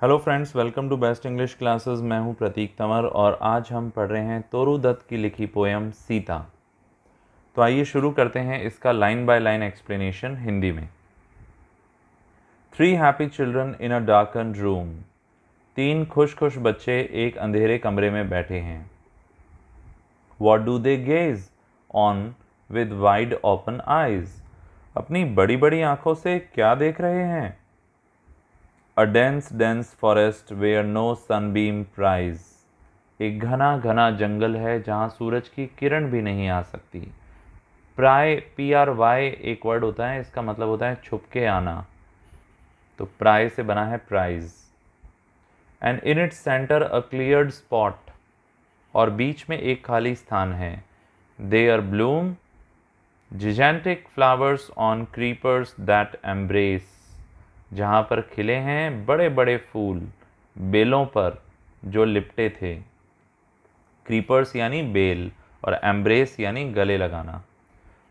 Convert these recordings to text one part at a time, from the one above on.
Hello friends, welcome to best English classes. मैं हूं प्रतीक तंवर और आज हम पढ़ रहे हैं तोरू दत्त की लिखी पोएम सीता। तो आइए शुरू करते हैं इसका line by line explanation Hindi में। 3 happy children in a darkened room. 3 खुश खुश बच्चे एक अंधेरे कमरे में बैठे हैं। What do they gaze on with wide open eyes? अपनी बड़ी बड़ी आंखों से क्या देख रहे हैं? A dense forest where no sunbeam pries. एक घना घना जंगल है जहाँ सूरज की किरण भी नहीं आ सकती। प्राय PRY एक वर्ड होता है, इसका मतलब होता है छुप के आना। तो प्राय से बना है prize. And in its centre a cleared spot, और बीच में एक खाली स्थान है। There bloom gigantic flowers on creepers that embrace, जहाँ पर खिले हैं बड़े बड़े फूल बेलों पर जो लिपटे थे। क्रीपर्स यानी बेल और एम्ब्रेस यानी गले लगाना।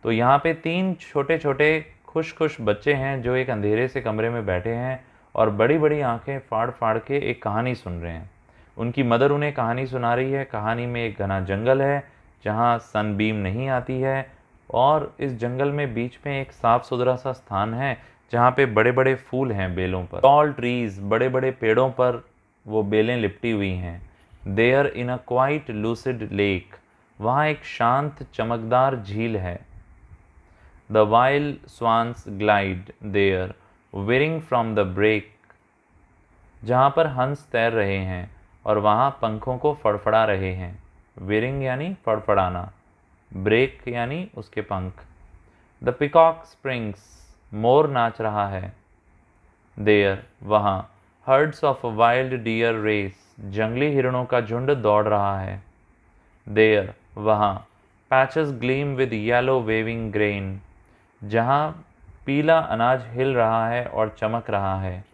तो यहाँ पे 3 छोटे छोटे खुश खुश बच्चे हैं जो एक अंधेरे से कमरे में बैठे हैं और बड़ी बड़ी आंखें फाड़ फाड़ के एक कहानी सुन रहे हैं। उनकी मदर उन्हें कहानी सुना रही है। कहानी में एक घना जंगल है जहाँ सनबीम नहीं आती है, और इस जंगल में बीच में एक साफ सुथरा सा स्थान है जहाँ पे बड़े बड़े फूल हैं बेलों पर। टॉल ट्रीज, बड़े बड़े पेड़ों पर वो बेलें लिपटी हुई हैं। There in a quite lucid lake, वहाँ एक शांत चमकदार झील है। The wild swans glide there veering from the brake, जहाँ पर हंस तैर रहे हैं और वहाँ पंखों को फड़फड़ा रहे हैं। वेरिंग यानी फड़फड़ाना, ब्रेक यानी उसके पंख। द पिकॉक स्प्रिंग्स, मोर नाच रहा है। देयर वहाँ herds of wild deer race, जंगली हिरणों का झुंड दौड़ रहा है। देयर वहाँ patches gleam with yellow waving grain, जहाँ पीला अनाज हिल रहा है और चमक रहा है।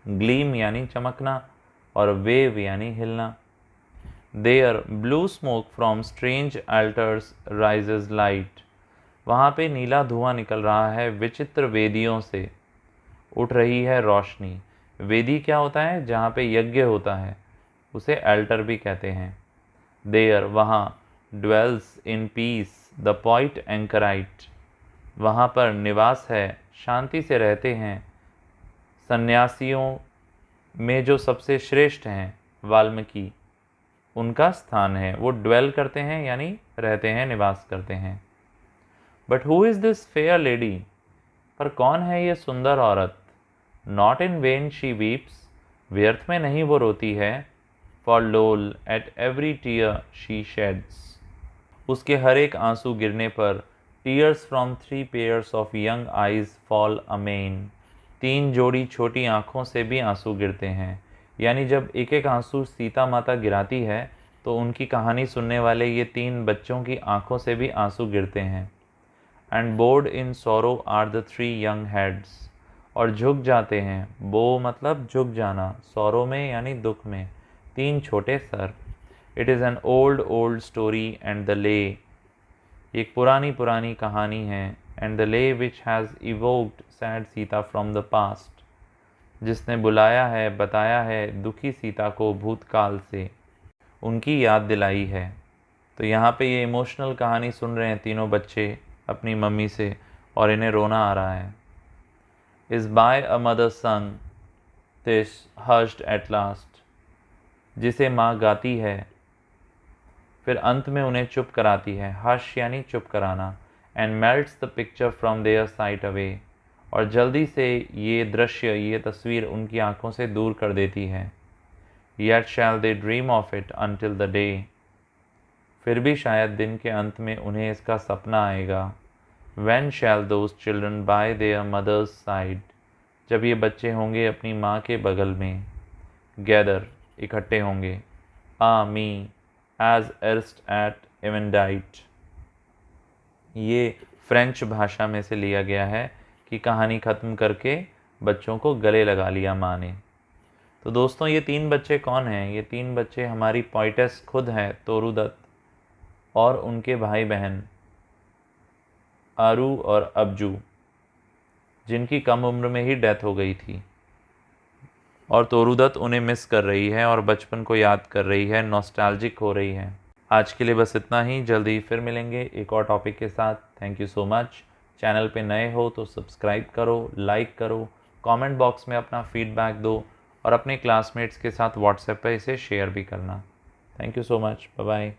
ग्लीम यानी चमकना और वेव यानी हिलना। There blue smoke from strange altars rises light, वहाँ पे नीला धुआं निकल रहा है विचित्र वेदियों से, उठ रही है रोशनी। वेदी क्या होता है? जहाँ पे यज्ञ होता है उसे अल्टर भी कहते हैं। देयर वहाँ dwells in peace the poet anchorite, वहाँ पर निवास है, शांति से रहते हैं सन्यासियों में जो सबसे श्रेष्ठ हैं, वाल्मीकि, उनका स्थान है। वो ड्वेल करते हैं यानी रहते हैं, निवास करते हैं। But who is this fair lady, पर कौन है ये सुंदर औरत? Not in vain she weeps, व्यर्थ में नहीं वो रोती है। For lo at every tear she sheds, उसके हर एक आंसू गिरने पर tears from 3 pairs of young eyes fall amain, 3 जोड़ी छोटी आँखों से भी आंसू गिरते हैं। यानी जब एक एक आंसू सीता माता गिराती है तो उनकी कहानी सुनने वाले ये 3 बच्चों की आंखों से भी आंसू गिरते हैं। एंड बोर्ड इन सोरो आर द 3 यंग हेड्स, और झुक जाते हैं। बो मतलब झुक जाना, सोरो में यानी दुख में, 3 छोटे sir. It is an old old story and the ले, एक पुरानी पुरानी कहानी है। एंड द ले which has evoked sad Sita from the past, जिसने बुलाया है, बताया है दुखी सीता को भूतकाल से, उनकी याद दिलाई है। तो यहाँ पे ये इमोशनल कहानी सुन रहे हैं तीनों बच्चे अपनी मम्मी से, और इन्हें रोना आ रहा है। Is by a mother son this hushed at last, जिसे माँ गाती है फिर अंत में उन्हें चुप कराती है। हश यानी चुप कराना। And melts the picture from their sight away, और जल्दी से ये दृश्य, ये तस्वीर उनकी आंखों से दूर कर देती है। Yet shall they dream of it until the day, फिर भी शायद दिन के अंत में उन्हें इसका सपना आएगा। When shall those children by their mother's side, जब ये बच्चे होंगे अपनी माँ के बगल में। Gather इकट्ठे होंगे। Me as erst at Eventide, ये फ्रेंच भाषा में से लिया गया है कि कहानी ख़त्म करके बच्चों को गले लगा लिया माँ ने। तो दोस्तों, ये 3 बच्चे कौन हैं? ये 3 बच्चे हमारी पोइटेस खुद हैं तोरू दत्त, और उनके भाई बहन आरू और अबजू, जिनकी कम उम्र में ही डेथ हो गई थी। और तोरुदत्त उन्हें मिस कर रही है और बचपन को याद कर रही है, नॉस्टैल्जिक हो रही है। आज के लिए बस इतना ही, जल्दी फिर मिलेंगे एक और टॉपिक के साथ। Thank you so much. Channel पे नए हो तो सब्सक्राइब करो, लाइक करो, कमेंट बॉक्स में अपना फीडबैक दो और अपने क्लासमेट्स के साथ व्हाट्सएप पर इसे शेयर भी करना। Thank you so much. Bye bye.